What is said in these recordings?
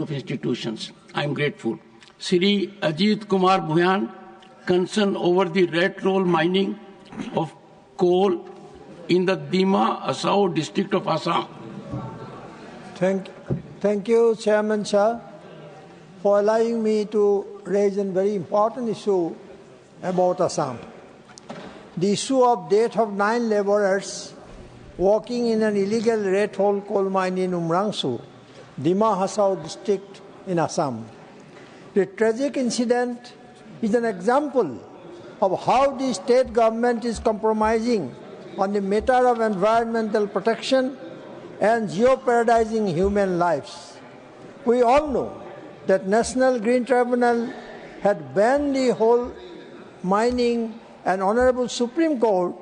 of institutions. I am grateful. Shri Ajit Kumar Bhuyan, concern over the red roll mining of coal in the Dima Asau district of Assam. Thank you, Chairman Shah, for allowing me to raise a very important issue about Assam. The issue of death of 9 laborers working in an illegal red hole coal mine in Umrangso, Dima Hasao district in Assam. The tragic incident is an example of how the state government is compromising on the matter of environmental protection and jeopardizing human lives. We all know that National Green Tribunal had banned the whole mining, and Honorable Supreme Court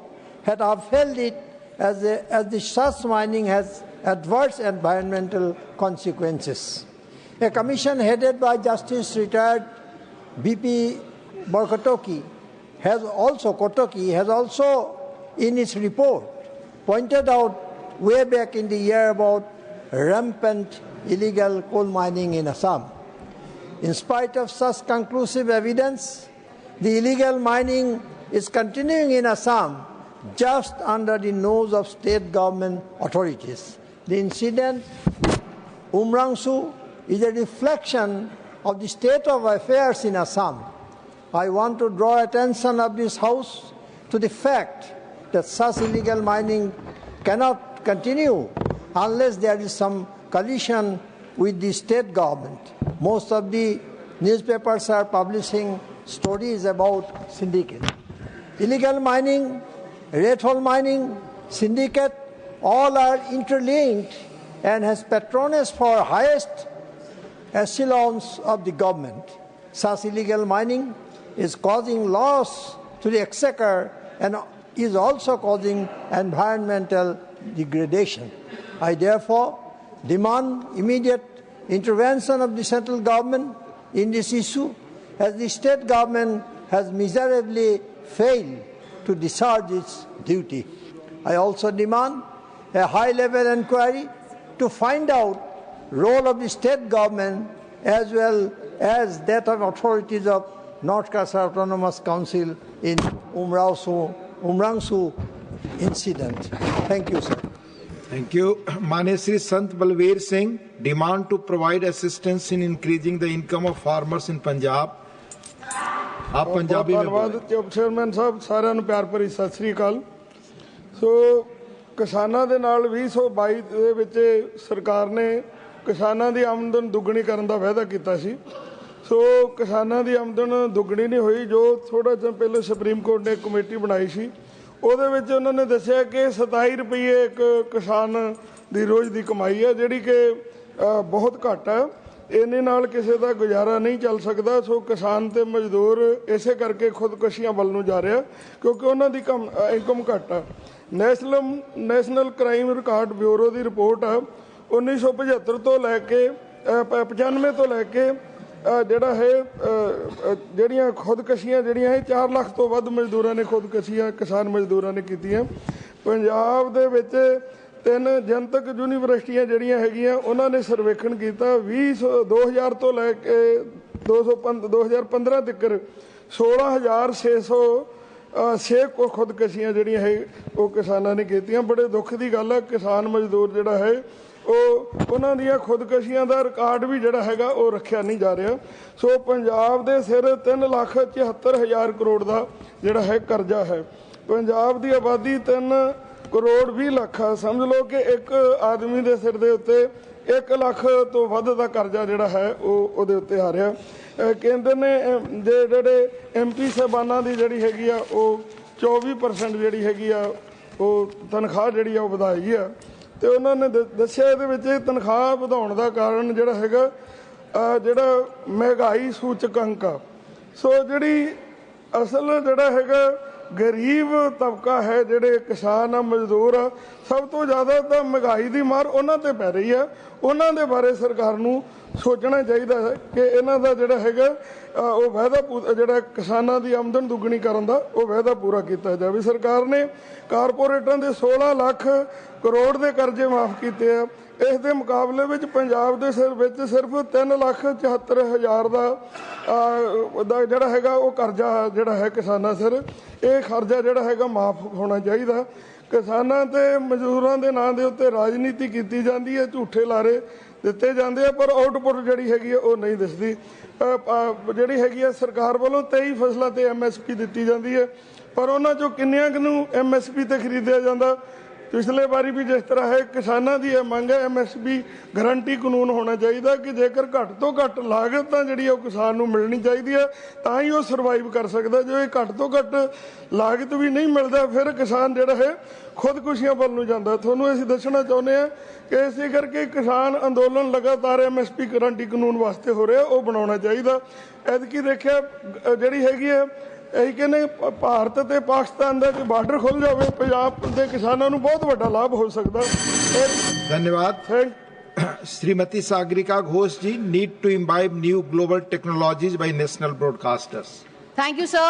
had upheld it as the such mining has adverse environmental consequences. A commission headed by Justice retired B.P. Kotoki has also in its report pointed out way back in the year about rampant illegal coal mining in Assam. In spite of such conclusive evidence, the illegal mining is continuing in Assam just under the nose of state government authorities. The incident, Umrangso, is a reflection of the state of affairs in Assam. I want to draw attention of this House to the fact that such illegal mining cannot continue unless there is some collision with the state government. Most of the newspapers are publishing stories about syndicate. Illegal mining, red hole mining, syndicate, all are interlinked and has patronage for highest echelons of the government. Such illegal mining is causing loss to the exchequer and is also causing environmental degradation. I therefore demand immediate intervention of the central government in this issue, as the state government has miserably failed to discharge its duty. I also demand a high-level inquiry to find out role of the state government as well as that of authorities of North Kashmir Autonomous Council in Umrangso incident. Thank you, sir. Thank you. Mane Shri Sant Balveer Singh, demand to provide assistance in increasing the income of farmers in Punjab. आप पंजाबी में धन्यवाद chairman साहब, साਰਿਆਂ ਨੂੰ ਪਿਆਰ ਭਰੀ ਸਤਿ ਸ੍ਰੀ ਅਕਾਲ। ਸੋ ਕਿਸਾਨਾਂ ਦੇ ਨਾਲ 2022 ਦੇ ਵਿੱਚ ਸਰਕਾਰ ਨੇ ਕਿਸਾਨਾਂ ਦੀ ਆਮਦਨ ਦੁੱਗਣੀ ਕਰਨ ਦਾ ਵਾਅਦਾ ਕੀਤਾ ਸੀ। ਸੋ ਕਿਸਾਨਾਂ ਦੀ ਆਮਦਨ ਦੁੱਗਣੀ ਨਹੀਂ ਹੋਈ। ਜੋ ਥੋੜਾ ਜਿਹਾ ਪਹਿਲੇ ਸੁਪਰੀਮ ਕੋਰਟ ਨੇ ਕਮੇਟੀ ਬਣਾਈ ਸੀ, ਉਹਦੇ ਵਿੱਚ ਉਹਨਾਂ ਨੇ ਦੱਸਿਆ ਕਿ 27 ਰੁਪਏ ਇੱਕ ਕਿਸਾਨ ਦੀ ਰੋਜ਼ ਦੀ ਕਮਾਈ ਹੈ, ਜਿਹੜੀ ਕਿ ਬਹੁਤ ਘੱਟ ਹੈ। ਇਹਨੇ ਨਾਲ ਕਿਸੇ ਦਾ ਗੁਜ਼ਾਰਾ ਨਹੀਂ ਚੱਲ ਸਕਦਾ। ਸੋ ਕਿਸਾਨ ਤੇ ਮਜ਼ਦੂਰ ਇਸੇ ਕਰਕੇ ਖੁਦਕੁਸ਼ੀਆਂ ਵੱਲ ਨੂੰ ਜਾ ਰਿਹਾ, ਕਿਉਂਕਿ ਉਹਨਾਂ ਦੀ ਇਨਕਮ ਘੱਟ ਆ। ਨੈਸ਼ਨਲ ਕ੍ਰਾਈਮ ਰਿਕਾਰਡ ਬਿਊਰੋ ਦੀ ਰਿਪੋਰਟ ਆ 1975 ਤੋਂ ਲੈ ਕੇ 95 ਤੋਂ ਲੈ ਕੇ ਜਿਹੜਾ ਹੈ ਜਿਹੜੀਆਂ ਖੁਦਕਸ਼ੀਆਂ ਜਿਹੜੀਆਂ ਹੈ 4 ਲੱਖ ਤੋਂ ਵੱਧ ਮਜ਼ਦੂਰਾਂ ਨੇ ਖੁਦਕਸ਼ੀਆਂ ਕਿਸਾਨ ਮਜ਼ਦੂਰਾਂ ਨੇ ਕੀਤੀਆਂ। ਪੰਜਾਬ ਦੇ ਵਿੱਚ 3 ਜਨਤਕ ਯੂਨੀਵਰਸਿਟੀਆਂ ਜਿਹੜੀਆਂ ਹੈਗੀਆਂ ਉਹਨਾਂ ਨੇ ਸਰਵੇਖਣ ਕੀਤਾ 2000 ਤੋਂ ਲੈ ਕੇ 2015 ਤੱਕ 16,606 ਖੁਦਕਸ਼ੀਆਂ ਜਿਹੜੀਆਂ ਹੈ ਉਹ ਕਿਸਾਨਾਂ ਨੇ ਕੀਤੀਆਂ। ਬੜੇ ਦੁੱਖ ਦੀ ਗੱਲ ਹੈ, ਕਿਸਾਨ ਮਜ਼ਦੂਰ ਜਿਹੜਾ ਹੈ ਉਹਨਾਂ ਦੀਆਂ ਖੁਦਕਸ਼ੀਆਂ ਦਾ ਰਿਕਾਰਡ ਵੀ ਜਿਹੜਾ ਹੈਗਾ ਉਹ ਰੱਖਿਆ ਨਹੀਂ ਜਾ ਰਿਹਾ। ਸੋ ਪੰਜਾਬ ਦੇ ਸਿਰ 3,74,000 ਕਰੋੜ ਦਾ ਜਿਹੜਾ ਹੈ ਕਰਜ਼ਾ ਹੈ। ਪੰਜਾਬ ਦੀ ਆਬਾਦੀ 3 ਕਰੋੜ 20 ਲੱਖ ਆ। ਸਮਝ ਲਓ ਕਿ ਇੱਕ ਆਦਮੀ ਦੇ ਸਿਰ ਦੇ ਉੱਤੇ 1 ਲੱਖ ਤੋਂ ਵੱਧ ਦਾ ਕਰਜ਼ਾ ਜਿਹੜਾ ਹੈ ਉਹ ਉਹਦੇ ਉੱਤੇ ਆ ਰਿਹਾ। ਕੇਂਦਰ ਨੇ ਜਿਹੜੇ MP ਸਾਹਿਬਾਨਾਂ ਦੀ ਜਿਹੜੀ ਹੈਗੀ ਆ ਉਹ 24% ਜਿਹੜੀ ਹੈਗੀ ਆ ਉਹ ਤਨਖਾਹ ਜਿਹੜੀ ਆ ਉਹ ਵਧਾਈ ਆ। ਤੇ ਉਹਨਾਂ ਨੇ ਦੱਸਿਆ ਇਹਦੇ ਵਿੱਚ ਤਨਖਾਹ ਵਧਾਉਣ ਦਾ ਕਾਰਨ ਜਿਹੜਾ ਹੈਗਾ ਜਿਹੜਾ ਮਹਿੰਗਾਈ ਸੂਚਕਾਂਕ ਆ। ਸੋ ਜਿਹੜੀ ਅਸਲ ਜਿਹੜਾ ਹੈਗਾ ਗਰੀਬ ਤਬਕਾ ਹੈ, ਜਿਹੜੇ ਕਿਸਾਨ ਆ ਮਜ਼ਦੂਰ ਆ, ਸਭ ਤੋਂ ਜ਼ਿਆਦਾ ਤਾਂ ਮਹਿੰਗਾਈ ਦੀ ਮਾਰ ਉਹਨਾਂ 'ਤੇ ਪੈ ਰਹੀ ਆ। ਉਹਨਾਂ ਦੇ ਬਾਰੇ ਸਰਕਾਰ ਨੂੰ ਸੋਚਣਾ ਚਾਹੀਦਾ ਹੈ ਕਿ ਇਹਨਾਂ ਦਾ ਜਿਹੜਾ ਹੈਗਾ ਉਹ ਵਾਅਦਾ ਜਿਹੜਾ ਕਿਸਾਨਾਂ ਦੀ ਆਮਦਨ ਦੁੱਗਣੀ ਕਰਨ ਦਾ ਉਹ ਵਾਅਦਾ ਪੂਰਾ ਕੀਤਾ ਜਾਵੇ। ਸਰਕਾਰ ਨੇ ਕਾਰਪੋਰੇਟਾਂ ਦੇ 16 ਲੱਖ ਕਰੋੜ ਦੇ ਕਰਜ਼ੇ ਮਾਫ ਕੀਤੇ ਆ। ਇਸ ਦੇ ਮੁਕਾਬਲੇ ਵਿੱਚ ਪੰਜਾਬ ਦੇ ਵਿੱਚ ਸਿਰਫ 3,74,000 ਦਾ ਜਿਹੜਾ ਹੈਗਾ ਉਹ ਕਰਜ਼ਾ ਜਿਹੜਾ ਹੈ ਕਿਸਾਨਾਂ ਸਿਰ। ਇਹ ਖਰਚਾ ਜਿਹੜਾ ਹੈਗਾ ਮਾਫ ਹੋਣਾ ਚਾਹੀਦਾ। ਕਿਸਾਨਾਂ ਤੇ ਮਜ਼ਦੂਰਾਂ ਦੇ ਨਾਂ ਦੇ ਉੱਤੇ ਰਾਜਨੀਤੀ ਕੀਤੀ ਜਾਂਦੀ ਹੈ, ਝੂਠੇ ਲਾਰੇ ਦਿੱਤੇ ਜਾਂਦੇ ਆ, ਪਰ ਆਊਟਪੁੱਟ ਜਿਹੜੀ ਹੈਗੀ ਆ ਉਹ ਨਹੀਂ ਦਿਸਦੀ। ਜਿਹੜੀ ਹੈਗੀ ਆ ਸਰਕਾਰ ਵੱਲੋਂ 23 ਫਸਲਾਂ ਤੇ MSP ਦਿੱਤੀ ਜਾਂਦੀ ਹੈ, ਪਰ ਉਹਨਾਂ ਚੋਂ ਕਿੰਨਿਆਂ ਕੁ ਨੂੰ MSP ਤੇ ਖਰੀਦਿਆ ਜਾਂਦਾ। ਪਿਛਲੇ ਵਾਰੀ ਵੀ ਜਿਸ ਤਰ੍ਹਾਂ ਹੈ ਕਿਸਾਨਾਂ ਦੀ ਇਹ ਮੰਗ ਹੈ MSP ਗਰੰਟੀ ਕਾਨੂੰਨ ਹੋਣਾ ਚਾਹੀਦਾ ਕਿ ਜੇਕਰ ਘੱਟ ਤੋਂ ਘੱਟ ਲਾਗਤ ਤਾਂ ਜਿਹੜੀ ਉਹ ਕਿਸਾਨ ਨੂੰ ਮਿਲਣੀ ਚਾਹੀਦੀ ਹੈ, ਤਾਂ ਹੀ ਉਹ ਸਰਵਾਈਵ ਕਰ ਸਕਦਾ। ਜੇ ਇਹ ਘੱਟ ਤੋਂ ਘੱਟ ਲਾਗਤ ਵੀ ਨਹੀਂ ਮਿਲਦਾ ਫਿਰ ਕਿਸਾਨ ਜਿਹੜਾ ਹੈ ਖੁਦਕੁਸ਼ੀਆਂ ਵੱਲ ਨੂੰ ਜਾਂਦਾ। ਤੁਹਾਨੂੰ ਅਸੀਂ ਦੱਸਣਾ ਚਾਹੁੰਦੇ ਹਾਂ ਕਿ ਇਸੇ ਕਰਕੇ ਕਿਸਾਨ ਅੰਦੋਲਨ ਲਗਾਤਾਰ MSP ਗਰੰਟੀ ਕਾਨੂੰਨ ਵਾਸਤੇ ਹੋ ਰਿਹਾ, ਉਹ ਬਣਾਉਣਾ ਚਾਹੀਦਾ। ਐਤਕੀ ਦੇਖਿਆ ਜਿਹੜੀ ਹੈਗੀ ਹੈ ਇਹੀ ਕਹਿੰਦੇ ਭਾਰਤ ਤੇ ਪਾਕਿਸਤਾਨ ਦਾ ਬਾਰਡਰ ਖੁੱਲ ਜਾਵੇ, ਪੰਜਾਬ ਦੇ ਕਿਸਾਨਾਂ ਨੂੰ ਬਹੁਤ ਵੱਡਾ ਲਾਭ ਹੋ ਸਕਦਾ। धन्यवाद। श्रीमती सागरिका घोष जी, need to imbibe new global technologies by national broadcasters. Thank you, sir.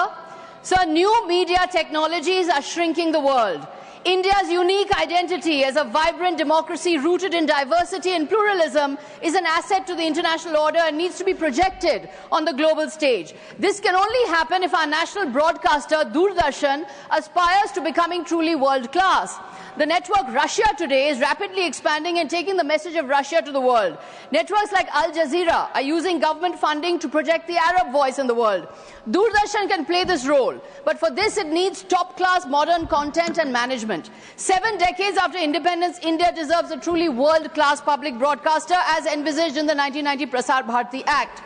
Sir, new media technologies are shrinking the world. India's unique identity as a vibrant democracy rooted in diversity and pluralism is an asset to the international order and needs to be projected on the global stage. This can only happen if our national broadcaster, Doordarshan, aspires to becoming truly world-class. The network Russia Today is rapidly expanding and taking the message of Russia to the world. Networks like Al Jazeera are using government funding to project the Arab voice in the world. Doordarshan can play this role, but for this it needs top-class modern content and management. 7 decades after independence, India deserves a truly world-class public broadcaster as envisaged in the 1990 Prasar Bharati Act.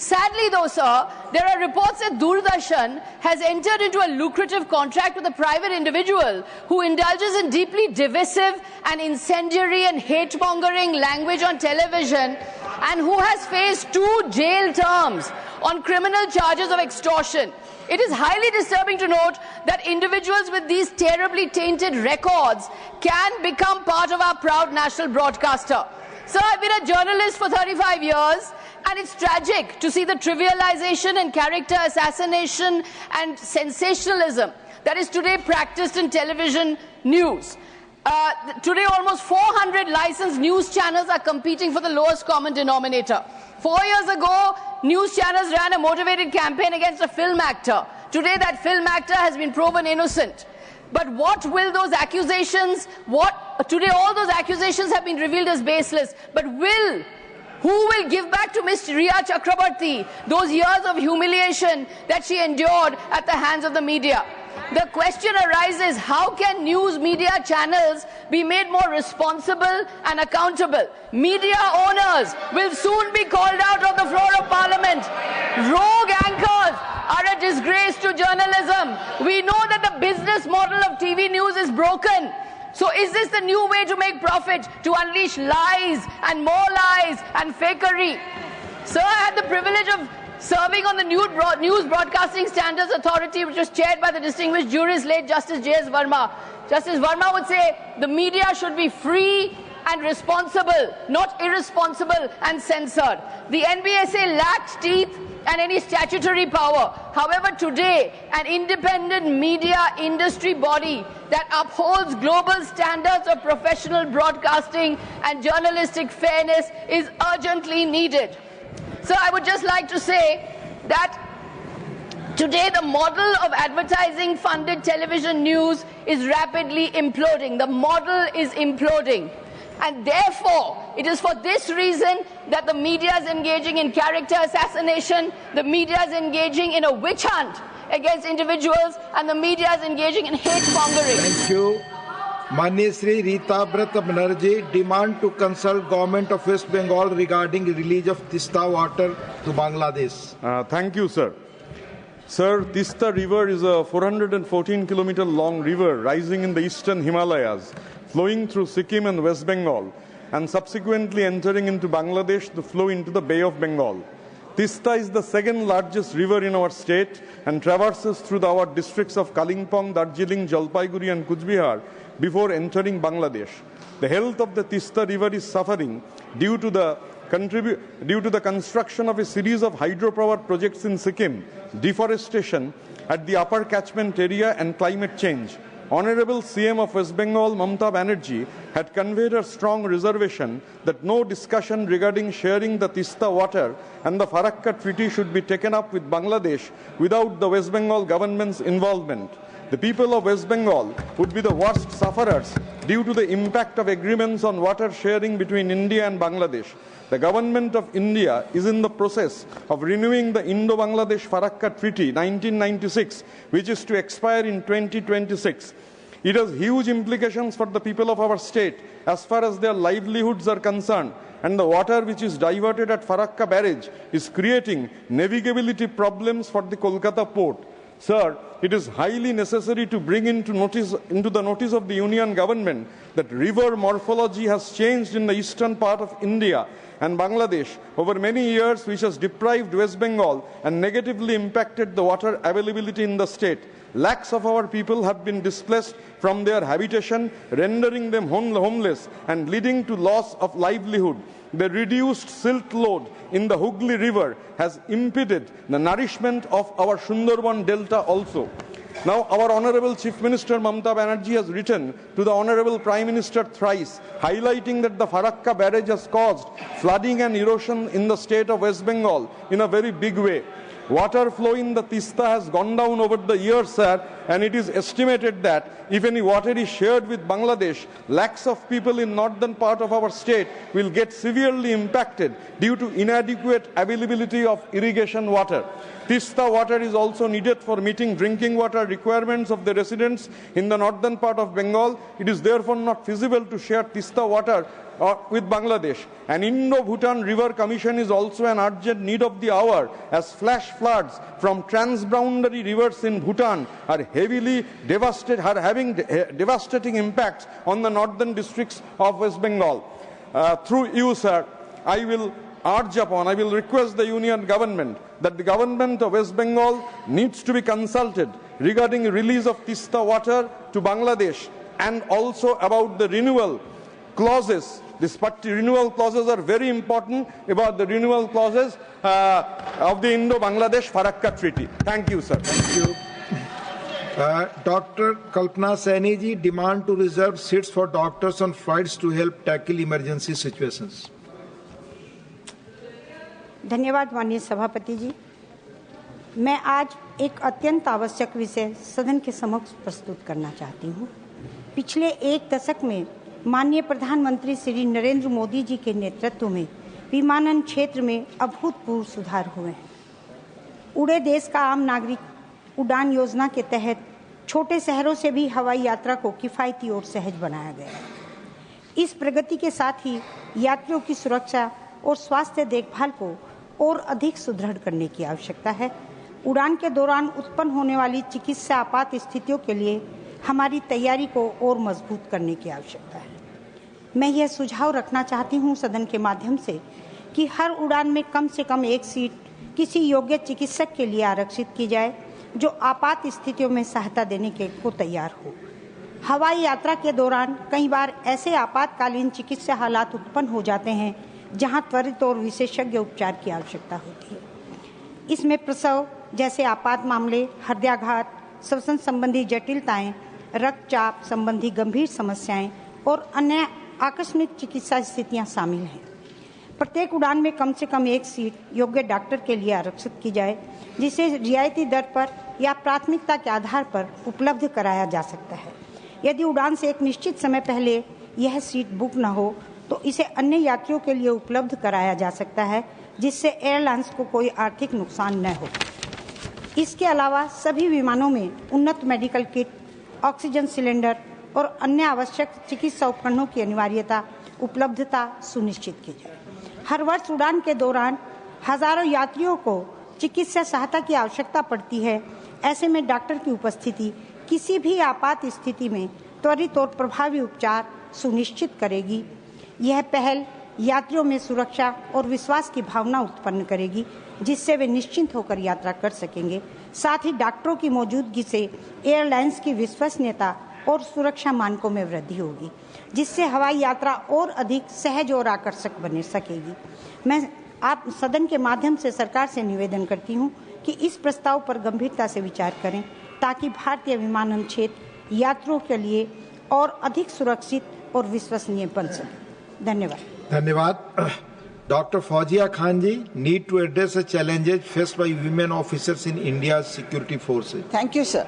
Sadly though, sir, there are reports that Doordarshan has entered into a lucrative contract with a private individual who indulges in deeply divisive and incendiary and hate-mongering language on television and who has faced 2 jail terms on criminal charges of extortion. It is highly disturbing to note that individuals with these terribly tainted records can become part of our proud national broadcaster. Sir, I've been a journalist for 35 years. And it's tragic to see the trivialization and character assassination and sensationalism that is today practiced in television news. Today, almost 400 licensed news channels are competing for the lowest common denominator. 4 years ago, news channels ran a motivated campaign against a film actor. Today, that film actor has been proven innocent. But what will those accusations, today all those accusations have been revealed as baseless, but who will give back to Ms. Riya Chakrabarti those years of humiliation that she endured at the hands of the media? The question arises, how can news media channels be made more responsible and accountable? Media owners will soon be called out on the floor of Parliament. Rogue anchors are a disgrace to journalism. We know that the business model of TV news is broken. So is this the new way to make profit, to unleash lies and more lies and fakery? Sir, I had the privilege of serving on the News Broadcasting Standards Authority, which was chaired by the distinguished jurist late Justice J.S. Verma. Justice Verma would say the media should be free and responsible, not irresponsible and censored. The NBSA lacked teeth and any statutory power. However, today, an independent media industry body that upholds global standards of professional broadcasting and journalistic fairness is urgently needed. So I would just like to say that today the model of advertising funded television news is rapidly imploding. The model is imploding. And therefore, it is for this reason that the media is engaging in character assassination, the media is engaging in a witch hunt against individuals, and the media is engaging in hate-mongering. Thank you. Manya Shri Rita Brata Banerjee, demand to consult Government of West Bengal regarding release of Tista water to Bangladesh. Thank you, sir. Sir, Tista River is a 414-kilometer long river rising in the eastern Himalayas, flowing through Sikkim and West Bengal, and subsequently entering into Bangladesh to flow into the Bay of Bengal. Tista is the second largest river in our state and traverses through our districts of Kalimpong, Darjeeling, Jalpaiguri and Cooch Behar before entering Bangladesh. The health of the Tista River is suffering due to the construction of a series of hydropower projects in Sikkim, deforestation at the upper catchment area and climate change. Honorable CM of West Bengal, Mamata Banerjee, had conveyed a strong reservation that no discussion regarding sharing the Tista water and the Farakka Treaty should be taken up with Bangladesh without the West Bengal government's involvement. The people of West Bengal would be the worst sufferers due to the impact of agreements on water sharing between India and Bangladesh. The government of India is in the process of renewing the Indo-Bangladesh Farakka Treaty 1996, which is to expire in 2026. It has huge implications for the people of our state as far as their livelihoods are concerned, and the water which is diverted at Farakka barrage is creating navigability problems for the Kolkata port. Sir, it is highly necessary to bring into the notice of the Union government that river morphology has changed in the eastern part of India and Bangladesh over many years, which has deprived West Bengal and negatively impacted the water availability in the state. Lakhs of our people have been displaced from their habitation, rendering them homeless and leading to loss of livelihood. The reduced silt load in the Hooghly River has impeded the nourishment of our Sundarban Delta also. Now, our Honorable Chief Minister Mamata Banerjee has written to the Honorable Prime Minister thrice, highlighting that the Farakka barrage has caused flooding and erosion in the state of West Bengal in a very big way. Water flow in the Tista has gone down over the years, sir, and it is estimated that if any water is shared with Bangladesh, lakhs of people in northern part of our state will get severely impacted due to inadequate availability of irrigation water. Tista water is also needed for meeting drinking water requirements of the residents in the northern part of Bengal. It is therefore not feasible to share Tista water with Bangladesh. An Indo-Bhutan River Commission is also an urgent need of the hour, as flash floods from transboundary rivers in Bhutan are having devastating impacts on the northern districts of West Bengal. Through you, sir, I will request the Union government that the government of West Bengal needs to be consulted regarding release of Tista water to Bangladesh, and also about the renewal clauses. These renewal clauses are very important about the renewal clauses of the Indo-Bangladesh Farakka Treaty. Thank you, sir. Thank you. Dr. Kalpana Saini ji, demand to reserve seats for doctors on flights to help tackle emergency situations. धन्यवाद माननीय सभापति जी। मैं आज एक अत्यंत आवश्यक विषय सदन के समक्ष प्रस्तुत करना चाहती हूँ। पिछले एक दशक में माननीय प्रधानमंत्री श्री नरेंद्र मोदी जी के नेतृत्व में विमानन क्षेत्र में अभूतपूर्व सुधार हुए हैं। उड़े देश का आम नागरिक उड़ान योजना के तहत छोटे शहरों से भी हवाई यात्रा को किफ़ायती और सहज बनाया गया है। इस प्रगति के साथ ही यात्रियों की सुरक्षा और स्वास्थ्य देखभाल को और अधिक सुदृढ़ करने की आवश्यकता है। उड़ान के दौरान उत्पन्न होने वाली चिकित्सा आपात स्थितियों के लिए हमारी तैयारी को और मजबूत करने की आवश्यकता है। मैं यह सुझाव रखना चाहती हूं सदन के माध्यम से कि हर उड़ान में कम से कम एक सीट किसी योग्य चिकित्सक के लिए आरक्षित की जाए जो आपात स्थितियों में सहायता देने के को तैयार हो। हवाई यात्रा के दौरान कई बार ऐसे आपातकालीन चिकित्सा हालात उत्पन्न हो जाते हैं जहां त्वरित और विशेषज्ञ उपचार की आवश्यकता होती है। इसमें प्रसव जैसे आपात मामले, हृदयाघात, श्वसन संबंधी जटिलताएं, रक्तचाप संबंधी गंभीर समस्याएं और अन्य आकस्मिक चिकित्सा स्थितियां शामिल हैं। प्रत्येक उड़ान में कम से कम एक सीट योग्य डॉक्टर के लिए आरक्षित की जाए, जिसे रियायती दर पर या प्राथमिकता के आधार पर उपलब्ध कराया जा सकता है। यदि उड़ान से एक निश्चित समय पहले यह सीट बुक न हो तो इसे अन्य यात्रियों के लिए उपलब्ध कराया जा सकता है, जिससे एयरलाइंस को कोई आर्थिक नुकसान न हो। इसके अलावा सभी विमानों में उन्नत मेडिकल किट, ऑक्सीजन सिलेंडर और अन्य आवश्यक चिकित्सा उपकरणों की अनिवार्यता उपलब्धता सुनिश्चित की जाए। हर वर्ष उड़ान के दौरान हजारों यात्रियों को चिकित्सा सहायता की आवश्यकता पड़ती है। ऐसे में डॉक्टर की उपस्थिति किसी भी आपात स्थिति में त्वरित और प्रभावी उपचार सुनिश्चित करेगी। यह पहल यात्रियों में सुरक्षा और विश्वास की भावना उत्पन्न करेगी, जिससे वे निश्चिंत होकर यात्रा कर सकेंगे। साथ ही डॉक्टरों की मौजूदगी से एयरलाइंस की विश्वसनीयता और सुरक्षा मानकों में वृद्धि होगी, जिससे हवाई यात्रा और अधिक सहज और आकर्षक बन सकेगी। मैं आप सदन के माध्यम से सरकार से निवेदन करती हूं कि इस प्रस्ताव पर गंभीरता से विचार करें, ताकि भारतीय विमानन क्षेत्र यात्रियों के लिए और अधिक सुरक्षित और विश्वसनीय बन सके। धन्यवाद। धन्यवाद। Dr. Fawzia Khan ji, need to address the challenges faced by women officers in India's security forces. Thank you, sir.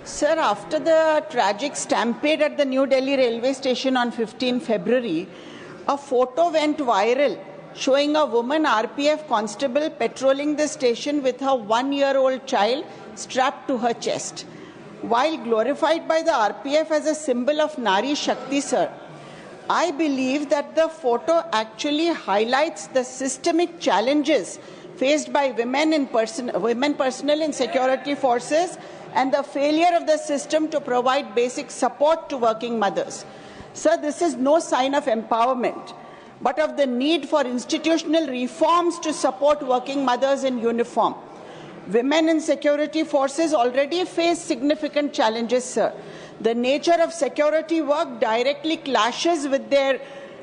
Sir, after the tragic stampede at the New Delhi railway station on 15 February, a photo went viral showing a woman RPF constable patrolling the station with her 1-year-old child strapped to her chest. While glorified by the RPF as a symbol of Nari Shakti, sir, I believe that the photo actually highlights the systemic challenges faced by women personnel in security forces and the failure of the system to provide basic support to working mothers. Sir, this is no sign of empowerment, but of the need for institutional reforms to support working mothers in uniform. Women in security forces already face significant challenges, sir. The nature of security work directly clashes with their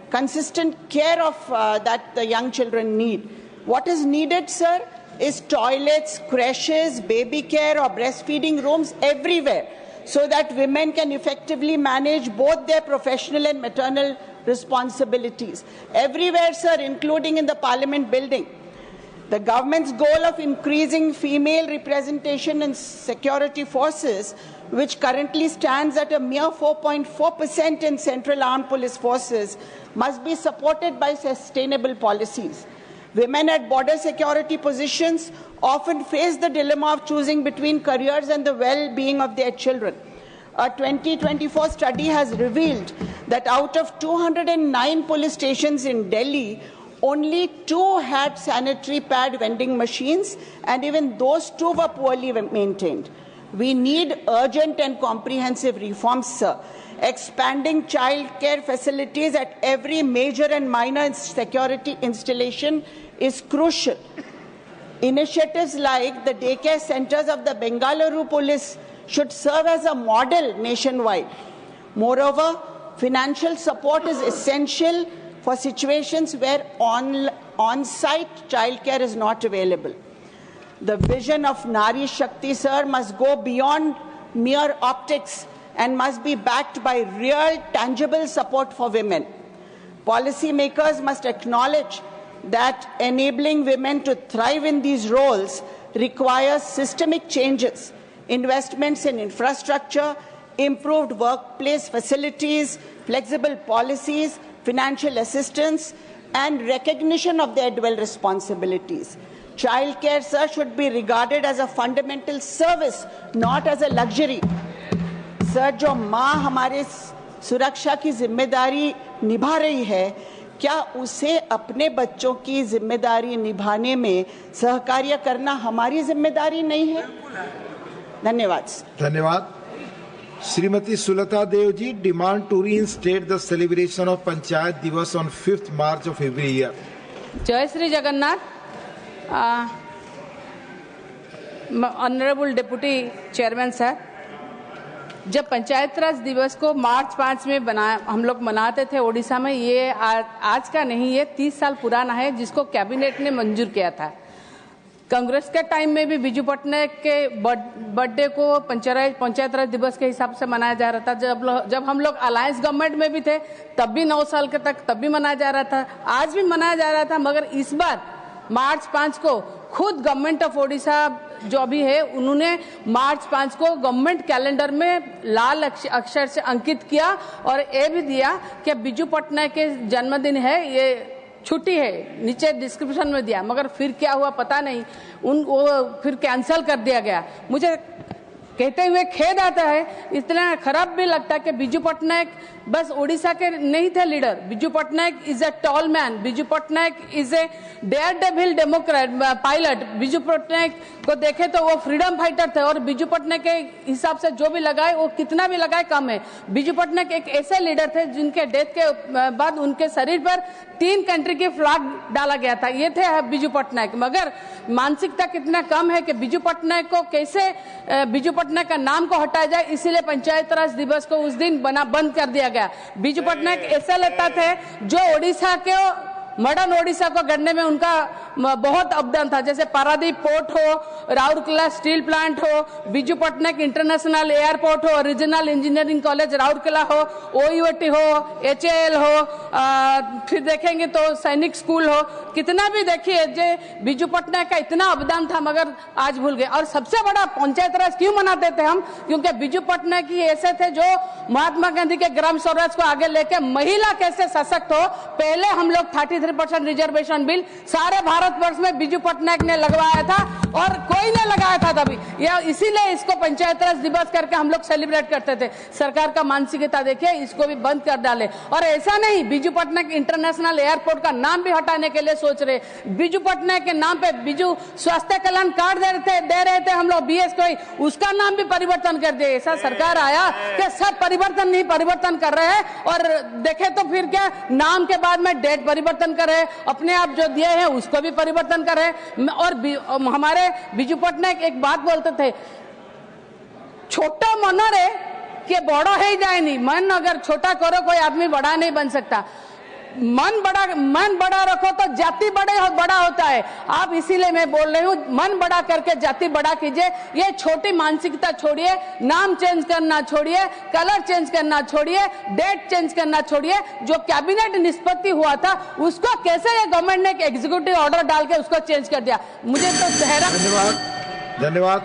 consistent care of that the young children need. What is needed, sir, is toilets, creches, baby care or breastfeeding rooms everywhere so that women can effectively manage both their professional and maternal responsibilities. Everywhere, sir, including in the Parliament building. The government's goal of increasing female representation in security forces, which currently stands at a mere 4.4% in Central Armed Police Forces, must be supported by sustainable policies. Women at border security positions often face the dilemma of choosing between careers and the well-being of their children. A 2024 study has revealed that out of 209 police stations in Delhi, only 2 had sanitary pad vending machines, and even those 2 were poorly maintained. We need urgent and comprehensive reforms, sir. Expanding childcare facilities at every major and minor security installation is crucial. Initiatives like the daycare centers of the Bengaluru police should serve as a model nationwide. Moreover, financial support is essential for situations where on-site childcare is not available. The vision of Nari Shakti, sir, must go beyond mere optics and must be backed by real, tangible support for women. Policymakers must acknowledge that enabling women to thrive in these roles requires systemic changes, investments in infrastructure, improved workplace facilities, flexible policies, financial assistance, and recognition of their dual responsibilities. Childcare, sir, should be regarded as a fundamental service, not as a luxury. Sir, जो माँ हमारे सुरक्षा की जिम्मेदारी निभा रही है, क्या उसे अपने बच्चों की जिम्मेदारी निभाने में सहकार्य करना हमारी जिम्मेदारी नहीं है? धन्यवाद। धन्यवाद। Srimati Sulata Dev ji demand to reinstate the celebration of Panchayat Divas on 5th March of every year. Jai Shri Jagannath. Honorable Deputy Chairman sir, जब पंचायत राज दिवस को मार्च 5 में हम लोग मनाते थे ओडिशा में, ये आज का नहीं, ये 30 साल पुराना है, जिसको कैबिनेट ने मंजूर किया था। कांग्रेस के टाइम में भी बिजू पटनायक के बर्थडे को पंचायत राज दिवस के हिसाब से मनाया जा रहा था। जब हम लोग अलायंस गवर्नमेंट में भी थे तब भी 9 साल के तक तब भी मनाया जा रहा था, आज भी मनाया जा रहा था। मगर इस बार मार्च 5 को खुद गवर्नमेंट ऑफ ओडिशा जो अभी है, उन्होंने मार्च 5 को गवर्नमेंट कैलेंडर में लाल अक्षर से अंकित किया और ये भी दिया कि बिजू पटनायक के जन्मदिन है, ये छुट्टी है, नीचे डिस्क्रिप्शन में दिया। मगर फिर क्या हुआ पता नहीं, वो फिर कैंसिल कर दिया गया। मुझे कहते हुए खेद आता है, इतना खराब भी लगता है कि बिजू पटनायक बस ओडिशा के नहीं थे leader. Biju Patnaik is a tall man, Biju Patnaik is a daredevil democrat pilot. Biju Patnaik को देखे तो वो फ्रीडम फाइटर थे और बिजू पटनायक के हिसाब से जो भी लगाए वो कितना भी लगाए कम है। बिजू पटनायक एक ऐसे लीडर थे जिनके डेथ के बाद उनके शरीर पर 3 कंट्री की फ्लैग डाला गया था, ये थे बिजू पटनायक। मगर मानसिकता कितना कम है कि बिजू पटनायक को कैसे बिजू पटनायक का नाम को हटाया जाए, इसीलिए पंचायत राज दिवस को उस दिन बंद कर दिया गया। बिजू पटनायक ऐसा लगता थे जो ओडिशा के मॉडर्न ओडिशा को गढ़ने में उनका बहुत अवदान था। जैसे पारादीप पोर्ट हो, राउरकेला स्टील प्लांट हो, बिजू पटनायक इंटरनेशनल एयरपोर्ट हो, रीजनल इंजीनियरिंग कॉलेज राउरकेला हो, OUT हो, HAL हो, फिर देखेंगे तो सैनिक स्कूल हो, कितना भी देखिए बिजू पटनायक का इतना अवदान था मगर आज भूल गए। और सबसे बड़ा पंचायत राज क्यों मनाते थे हम? क्योंकि बिजू पटनायक ही ऐसे थे जो महात्मा गांधी के ग्राम स्वराज को आगे लेके महिला कैसे सशक्त हो, पहले हम लोग 33% रिजर्वेशन बिल सारे भारतवर्ष में बिजू पटनायक ने लगवाया था और कोई ने लगाया था तभी। इसीलिए इसको पंचायत राज दिवस करके हम लोग सेलिब्रेट करते थे। सरकार का मानसिकता देखिए, इसको भी बंद कर डाले। और ऐसा नहीं, बिजू पटनायक इंटरनेशनल एयरपोर्ट का नाम भी हटाने के लिए सोच रहे। बिजू पटनायक के नाम पे बिजू स्वास्थ्य कल्याण कार्ड दे रहे थे हम लोग, BS को, उसका नाम भी परिवर्तन कर दिए। ऐसा सरकार आया कि सब परिवर्तन नहीं परिवर्तन कर रहे हैं। और देखे तो फिर क्या, नाम के बाद में डेट परिवर्तन कर रहे, अपने आप जो दिए हैं उसको भी परिवर्तन कर रहे। और हमारे बिजू पटनायक एक बात बोलते थे, छोटा मन रे के बड़ा है जाए नहीं, मन अगर छोटा करो कोई आदमी बड़ा नहीं बन सकता। मन बड़ा रखो तो जाति बड़ा होता है। आप इसीलिए मैं बोल रही हूँ, मन बड़ा करके जाति बड़ा कीजिए। ये छोटी मानसिकता छोड़िए, नाम चेंज करना छोड़िए, कलर चेंज करना छोड़िए, डेट चेंज करना छोड़िए। जो कैबिनेट निष्पत्ति हुआ था उसको कैसे ये गवर्नमेंट ने एक एग्जीक्यूटिव ऑर्डर डाल के उसको चेंज कर दिया, मुझे तो धन्यवाद।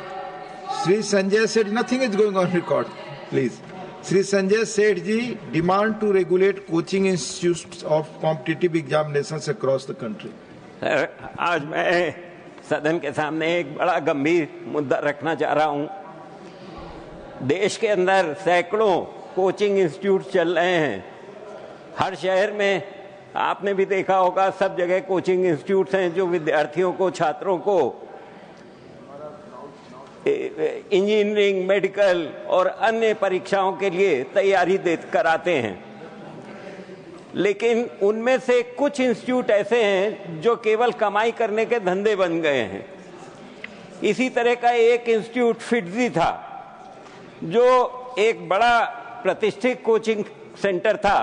Shri Sanjay Seth, nothing is going on record, please. Shri Sanjay Seth ji, demand to regulate coaching institutes of competitive examinations across the country. Sir, आज मैं सदन के सामने एक बड़ा गंभीर मुद्दा रखना चाह रहा हूं। देश के अंदर सैकड़ों कोचिंग इंस्टीट्यूट चल रहे हैं। हर शहर में आपने भी देखा होगा, सब जगह कोचिंग इंस्टीट्यूट्स हैं जो विद्यार्थियों को, छात्रों को इंजीनियरिंग, मेडिकल और अन्य परीक्षाओं के लिए तैयारी कराते हैं। लेकिन उनमें से कुछ इंस्टीट्यूट ऐसे हैं जो केवल कमाई करने के धंधे बन गए हैं। इसी तरह का एक इंस्टीट्यूट फिटजी था, जो एक बड़ा प्रतिष्ठित कोचिंग सेंटर था,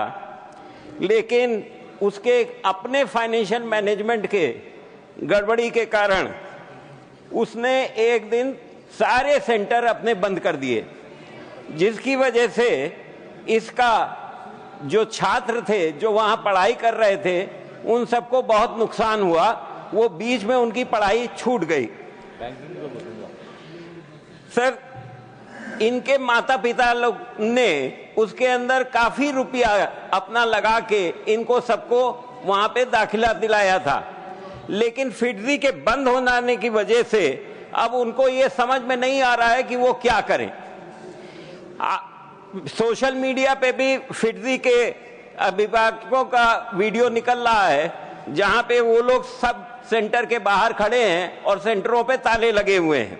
लेकिन उसके अपने फाइनेंशियल मैनेजमेंट के गड़बड़ी के कारण उसने एक दिन सारे सेंटर अपने बंद कर दिए, जिसकी वजह से इसका जो छात्र थे जो वहां पढ़ाई कर रहे थे उन सबको बहुत नुकसान हुआ। वो बीच में उनकी पढ़ाई छूट गई। सर, इनके माता पिता लोग ने उसके अंदर काफी रुपया अपना लगा के इनको सबको वहां पे दाखिला दिलाया था, लेकिन फिटजी के बंद होने की वजह से अब उनको ये समझ में नहीं आ रहा है कि वो क्या करें। सोशल मीडिया पे भी फिटजी के अभिभावकों का वीडियो निकल रहा है, जहां पे वो लोग सब सेंटर के बाहर खड़े हैं और सेंटरों पे ताले लगे हुए हैं।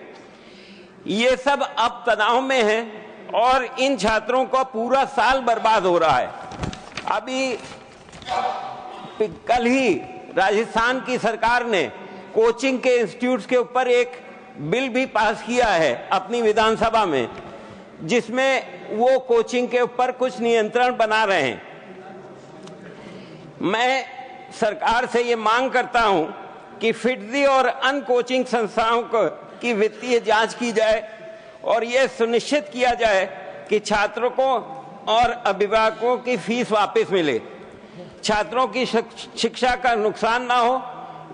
ये सब अब तनाव में हैं और इन छात्रों का पूरा साल बर्बाद हो रहा है। अभी कल ही राजस्थान की सरकार ने कोचिंग के इंस्टीट्यूट्स के ऊपर एक बिल भी पास किया है अपनी विधानसभा में, जिसमें वो कोचिंग के ऊपर कुछ नियंत्रण बना रहे हैं। मैं सरकार से ये मांग करता हूं कि फिटजी और अन्य कोचिंग संस्थाओं की वित्तीय जांच की जाए और यह सुनिश्चित किया जाए कि छात्रों को और अभिभावकों की फीस वापस मिले, छात्रों की शिक्षा का नुकसान ना हो।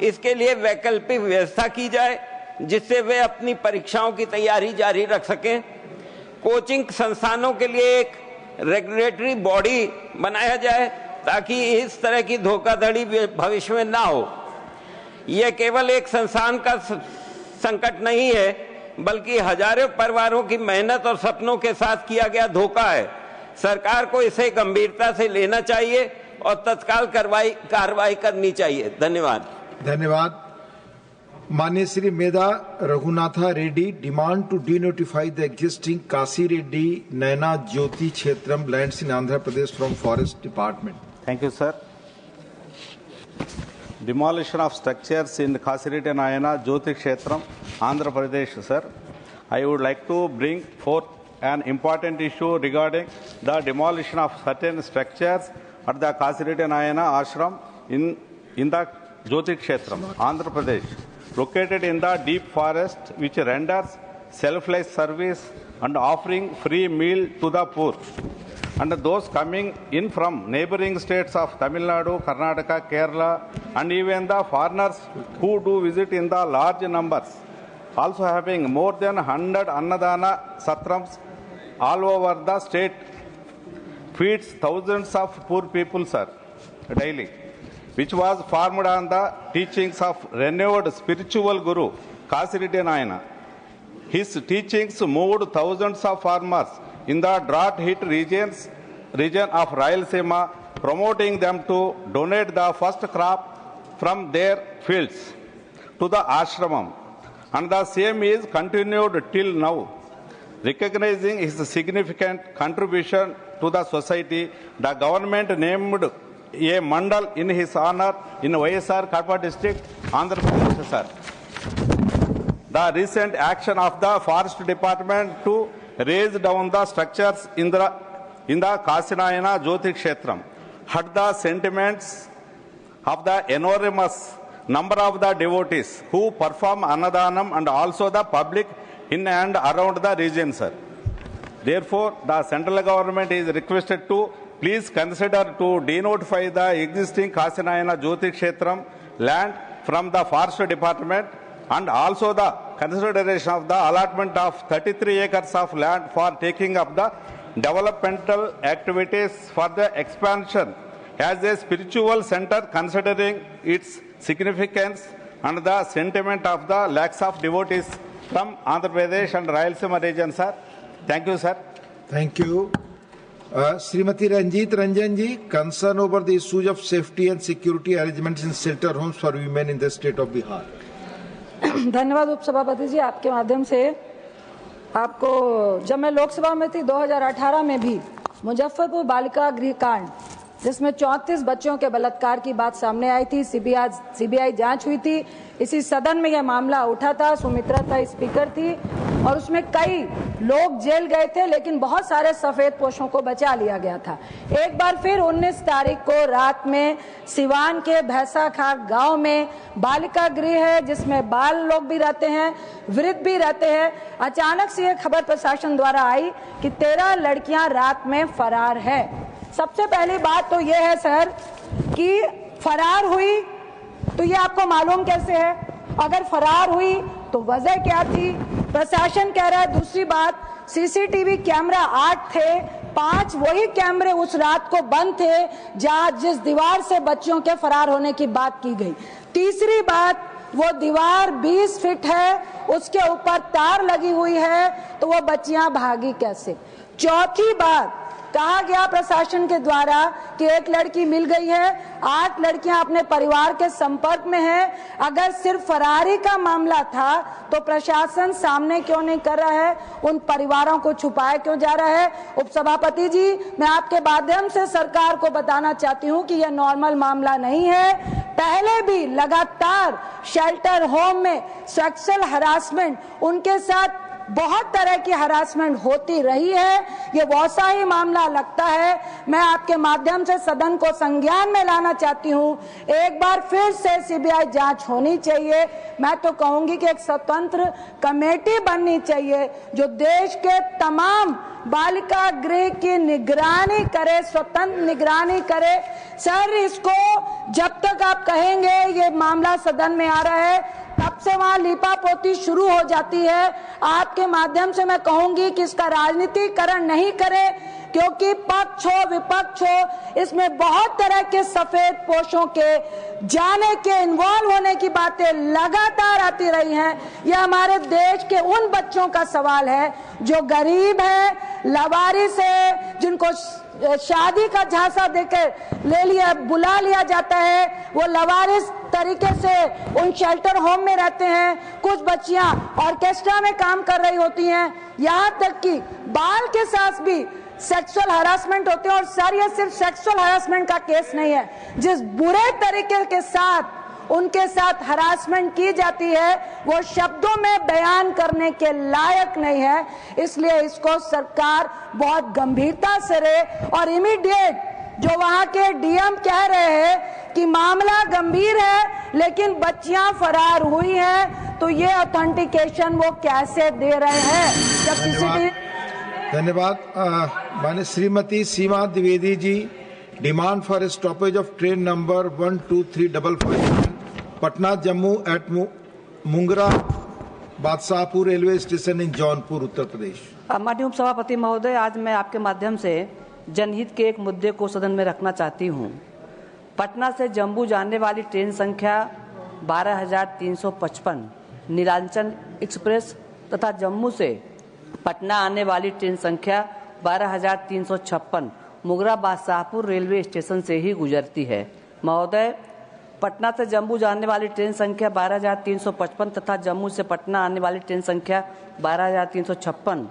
इसके लिए वैकल्पिक व्यवस्था की जाए जिससे वे अपनी परीक्षाओं की तैयारी जारी रख सकें। कोचिंग संस्थानों के लिए एक रेगुलेटरी बॉडी बनाया जाए ताकि इस तरह की धोखाधड़ी भविष्य में ना हो। यह केवल एक संस्थान का संकट नहीं है, बल्कि हजारों परिवारों की मेहनत और सपनों के साथ किया गया धोखा है। सरकार को इसे गंभीरता से लेना चाहिए और तत्काल कार्रवाई करनी चाहिए। धन्यवाद। माननीय Shri Medha Raghunatha Reddy, demand to denotify the existing Kashi Reddy Naina Jyothi Kshetram lands in Andhra Pradesh from forest department. Thank you, sir. Demolition of structures in Kasireddy Nayana Jyoti Kshetram, Andhra Pradesh, sir. I would like to bring forth an important issue regarding the demolition of certain structures at the Kasireddy Nayana ashram in in the Jyoti Kshetram, Andhra Pradesh, located in the deep forest, which renders selfless service and offering free meal to the poor. And those coming in from neighboring states of Tamil Nadu, Karnataka, Kerala, and even the foreigners who do visit in the large numbers, also having more than 100 Annadana Satrams all over the state, feeds thousands of poor people, sir, daily, which was formed on the teachings of renowned spiritual guru, Kasireddy Nayana. His teachings moved thousands of farmers in the drought-hit region of Rayalaseema, promoting them to donate the first crop from their fields to the ashramam. And the same is continued till now. Recognizing his significant contribution to the society, the government named a mandal in his honor in YSR Kadapa district, Andhra Pradesh, sir. The recent action of the Forest Department to raise down the structures in the Kasinayana Jyoti Kshetram hurt the sentiments of the enormous number of the devotees who perform Annadanam and also the public in and around the region, sir. Therefore, the central government is requested to please consider to denotify the existing Kasinayana Jyoti Kshetram land from the Forest Department, and also the consideration of the allotment of 33 acres of land for taking up the developmental activities for the expansion as a spiritual center, considering its significance and the sentiment of the lakhs of devotees from Andhra Pradesh and Rayalaseema region, sir. Thank you, sir. Thank you. Srimati Ranjit Ranjan ji, concern over the issues of safety and security arrangements in shelter homes for women in the state of Bihar. धन्यवाद उपसभापति जी, आपके माध्यम से आपको जब मैं लोकसभा में थी 2018 में भी मुजफ्फरपुर बालिका गृह कांड जिसमें 34 बच्चों के बलात्कार की बात सामने आई थी, सीबीआई जांच हुई थी, इसी सदन में यह मामला उठा था, सुमित्रा था स्पीकर थी और उसमें कई लोग जेल गए थे, लेकिन बहुत सारे सफेद पोशों को बचा लिया गया था। एक बार फिर 19 तारीख को रात में सिवान के भैंसाखार गांव में बालिका गृह है जिसमें बाल लोग भी रहते हैं, वृद्ध भी रहते हैं। अचानक से यह खबर प्रशासन द्वारा आई कि 13 लड़कियां रात में फरार है। सबसे पहली बात तो यह है सर कि फरार हुई तो ये आपको मालूम कैसे है? अगर फरार हुई तो वजह क्या थी? प्रशासन कह रहा है। दूसरी बात, सीसीटीवी कैमरा 8 थे, 5 वही कैमरे उस रात को बंद थे जिस दीवार से बच्चों के फरार होने की बात की गई। तीसरी बात, वो दीवार 20 फीट है, उसके ऊपर तार लगी हुई है, तो वो बच्चियां भागी कैसे? चौथी बात, कहा गया प्रशासन के द्वारा कि एक लड़की मिल गई है, 8 लड़कियां अपने परिवार के संपर्क में हैं। अगर सिर्फ फरारी का मामला था तो प्रशासन सामने क्यों नहीं कर रहा है? उन परिवारों को छुपाए क्यों जा रहा है? उपसभापति जी, मैं आपके माध्यम से सरकार को बताना चाहती हूं कि यह नॉर्मल मामला नहीं है। पहले भी लगातार शेल्टर होम में सेक्सुअल हरासमेंट, उनके साथ बहुत तरह की हरासमेंट होती रही है। ये वैसा ही मामला लगता है। मैं आपके माध्यम से सदन को संज्ञान में लाना चाहती हूँ, एक बार फिर से सीबीआई जांच होनी चाहिए। मैं तो कहूंगी कि एक स्वतंत्र कमेटी बननी चाहिए जो देश के तमाम बालिका गृह की निगरानी करे, स्वतंत्र निगरानी करे। सर, इसको जब तक आप कहेंगे ये मामला सदन में आ रहा है, तब से वहां लीपापोती शुरू हो जाती है। आपके माध्यम से मैं कहूंगी कि इसका राजनीतिकरण नहीं करें, क्योंकि पक्ष हो विपक्ष हो, इसमें बहुत तरह के सफेद पोशों के जाने के, इन्वॉल्व होने की बातें लगातार आती रही हैं। यह हमारे देश के उन बच्चों का सवाल है जो गरीब है, लवारिस है, जिनको शादी का झांसा देकर ले लिया, बुला लिया जाता है, वो लवारिस तरीके से उन शेल्टर होम में रहते हैं। कुछ बच्चियां ऑर्केस्ट्रा में काम कर रही होती हैं, यहाँ तक कि बाल के साथ भी सेक्सुअल हरासमेंट होते हैं। और सर, ये सिर्फ सेक्सुअल हरासमेंट का केस नहीं है, जिस बुरे तरीके के साथ उनके साथ हरासमेंट की जाती है वो शब्दों में बयान करने के लायक नहीं है। इसलिए इसको सरकार बहुत गंभीरता से ले और इमीडिएट जो वहां के डीएम कह रहे हैं कि मामला गंभीर है लेकिन बच्चियां फरार हुई हैं, तो ये ऑथेंटिकेशन वो कैसे दे रहे हैं? जब सीसीटीवी। धन्यवाद। माननीय Shrimati Seema Dwivedi ji, demand for stoppage of train number 12355 Patna Jammu at Mungra Badshahpur railway station in Jaunpur Uttar Pradesh. माननीय उपसभापति महोदय, आज मैं आपके माध्यम से जनहित के एक मुद्दे को सदन में रखना चाहती हूँ। पटना से जम्मू जाने वाली ट्रेन संख्या 12,355 नीलांचल एक्सप्रेस तथा जम्मू से पटना आने वाली ट्रेन संख्या 12,356 मुगरा बादशाहपुर रेलवे स्टेशन से ही गुजरती है। महोदय, पटना से जम्मू जाने वाली ट्रेन संख्या 12,355 तथा जम्मू से पटना आने वाली ट्रेन संख्या 12,356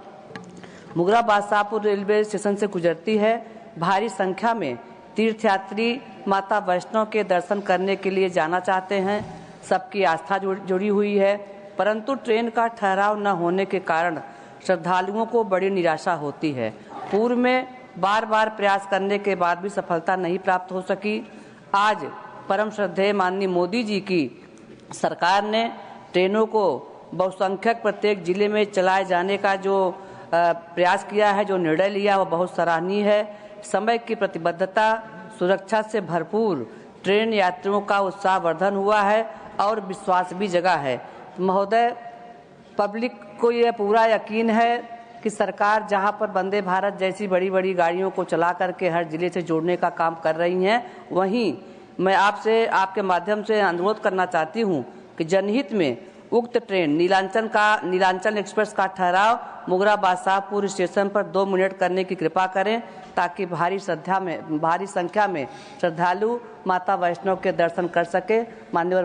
मुगरा बादशाहपुर रेलवे स्टेशन से गुजरती है। भारी संख्या में तीर्थयात्री माता वैष्णो के दर्शन करने के लिए जाना चाहते हैं। सबकी आस्था जुड़ी हुई है, परंतु ट्रेन का ठहराव न होने के कारण श्रद्धालुओं को बड़ी निराशा होती है। पूर्व में बार बार प्रयास करने के बाद भी सफलता नहीं प्राप्त हो सकी। आज परम श्रद्धेय माननीय मोदी जी की सरकार ने ट्रेनों को बहुसंख्यक प्रत्येक जिले में चलाए जाने का जो प्रयास किया है, जो निर्णय लिया, वो बहुत सराहनीय है। समय की प्रतिबद्धता, सुरक्षा से भरपूर ट्रेन यात्रियों का उत्साहवर्धन हुआ है और विश्वास भी जगा है। महोदय, पब्लिक को यह पूरा यकीन है कि सरकार जहां पर वंदे भारत जैसी बड़ी बड़ी गाड़ियों को चला करके हर जिले से जोड़ने का काम कर रही हैं, वहीं मैं आपसे आपके माध्यम से अनुरोध करना चाहती हूं कि जनहित में उक्त ट्रेन नीलांचल एक्सप्रेस का ठहराव मुगरा बादशाहपुर स्टेशन पर 2 मिनट करने की कृपा करें, ताकि भारी संख्या में श्रद्धालु माता वैष्णो के दर्शन कर सके। माननीय,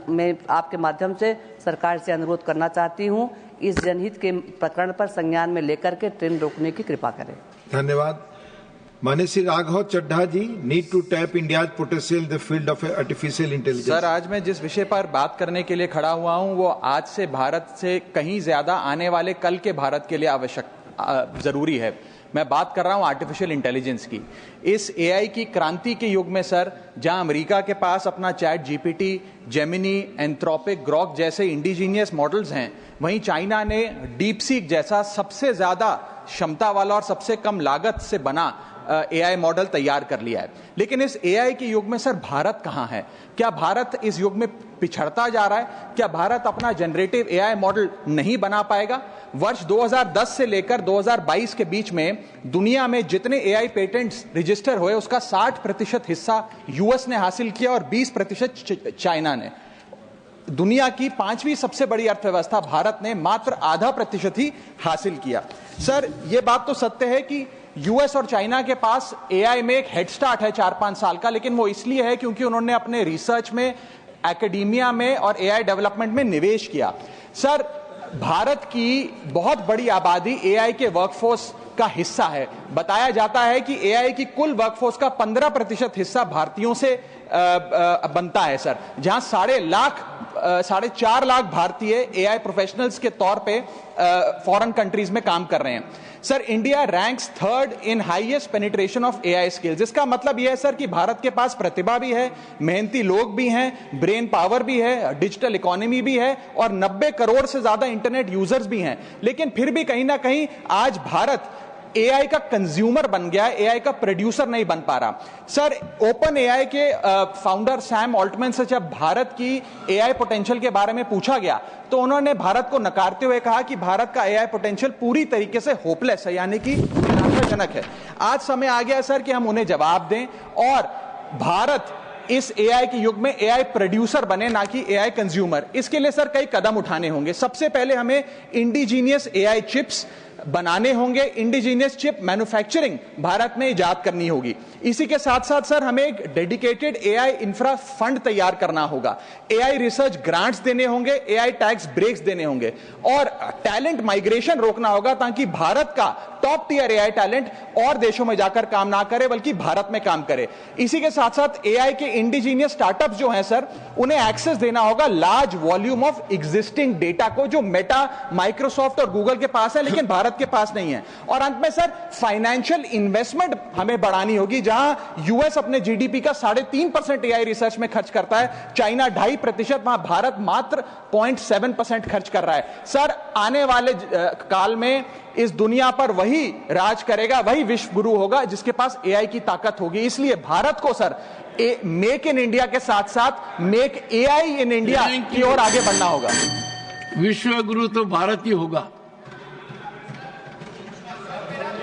मैं आपके माध्यम से सरकार से अनुरोध करना चाहती हूं, इस जनहित के प्रकरण पर संज्ञान में लेकर के ट्रेन रोकने की कृपा करें। धन्यवाद। माननीय Shri Raghav Chadha ji, need to tap India's potential in the field of artificial intelligence. Sir, आज मैं जिस विषय पर बात करने के लिए खड़ा हुआ हूं, वो आज से भारत से कहीं ज्यादा आने वाले कल के भारत के लिए आवश्यक जरूरी है। मैं बात कर रहा हूं आर्टिफिशियल इंटेलिजेंस की। इस एआई की क्रांति के युग में सर, जहां अमेरिका के पास अपना chat GPT, Gemini, Anthropic, Grok जैसे इंडिजीनियस मॉडल्स हैं, वहीं चाइना ने डीप सीक जैसा सबसे ज्यादा क्षमता वाला और सबसे कम लागत से बना एआई मॉडल तैयार कर लिया है। लेकिन इस एआई के युग में सर भारत कहां है? क्या भारत इस युग में पिछड़ता जा रहा है? क्या भारत अपना जनरेटिव एआई मॉडल नहीं बना पाएगा? वर्ष 2010 से लेकर 2022 के बीच में दुनिया में जितने एआई पेटेंट्स रजिस्टर हुए, उसका 60% हिस्सा यूएस ने हासिल किया और 20% चाइना ने। दुनिया की 5वीं सबसे बड़ी अर्थव्यवस्था भारत ने मात्र 0.5% ही हासिल किया। सर, यह बात तो सत्य है कि यूएस और चाइना के पास एआई में एक हेड स्टार्ट है 4-5 साल का, लेकिन वो इसलिए है क्योंकि उन्होंने अपने रिसर्च में, एकेडेमिया में और एआई डेवलपमेंट में निवेश किया। सर, भारत की बहुत बड़ी आबादी एआई के वर्कफोर्स का हिस्सा है। बताया जाता है कि एआई की कुल वर्कफोर्स का 15% हिस्सा भारतीयों से बनता है सर, जहां 4.5 लाख भारतीय एआई प्रोफेशनल्स के तौर पे फॉरेन कंट्रीज में काम कर रहे हैं। Sir, India ranks 3rd in highest penetration of AI skills. इसका मतलब यह है सर कि भारत के पास प्रतिभा भी है, मेहनती लोग भी हैं, ब्रेन पावर भी है, डिजिटल इकोनॉमी भी है और 90 करोड़ से ज्यादा इंटरनेट यूजर्स भी हैं। लेकिन फिर भी कहीं ना कहीं आज भारत एआई का कंज्यूमर बन गया है, एआई का प्रोड्यूसर नहीं बन पा रहा। सर, ओपन एआई के फाउंडर सैम ऑल्टमैन से जब भारत की एआई पोटेंशियल के बारे में पूछा गया, तो उन्होंने भारत को नकारते हुए कहा कि भारत का एआई पोटेंशियल पूरी तरीके से होपलेस है, यानी कि निराशाजनक है। आज समय आ गया है सर कि हम उन्हें जवाब दें और भारत इस एआई के युग में एआई प्रोड्यूसर बने, ना कि एआई कंज्यूमर। इसके लिए सर कई कदम उठाने होंगे। सबसे पहले हमें इंडिजीनियस एआई चिप्स बनाने होंगे, इंडिजीनियस चिप मैन्युफैक्चरिंग भारत में इजाद करनी होगी। इसी के साथ साथ सर हमें एक डेडिकेटेड एआई इंफ्रा फंड तैयार करना होगा, एआई रिसर्च ग्रांट्स देने होंगे, एआई टैक्स ब्रेक्स देने होंगे और टैलेंट माइग्रेशन रोकना होगा, ताकि भारत का टॉप टियर एआई टैलेंट और देशों में जाकर काम ना करे बल्कि भारत में काम करे। इसी के साथ साथ एआई के इंडिजीनियस स्टार्टअप्स जो हैं सर, उन्हें एक्सेस देना होगा large volume of existing data को, जो मेटा, माइक्रोसॉफ्ट और गूगल के पास है लेकिन भारत भारत के पास नहीं है। और अंत में सर, फाइनेंशियल इन्वेस्टमेंट हमें बढ़ानी होगी, जहां यूएस अपने जीडीपी का 3.5% एआई रिसर्च में खर्च करता है, चाइना 2.5%, वहां भारत मात्र 0.7% खर्च कर रहा है। सर, आने वाले काल में इस दुनिया पर वही राज करेगा, वही विश्व गुरु होगा जिसके पास एआई की ताकत होगी। इसलिए भारत को सर मेक इन इंडिया के साथ साथ मेक एआई इन इंडिया की ओर आगे बढ़ना होगा। विश्व गुरु तो भारत ही होगा।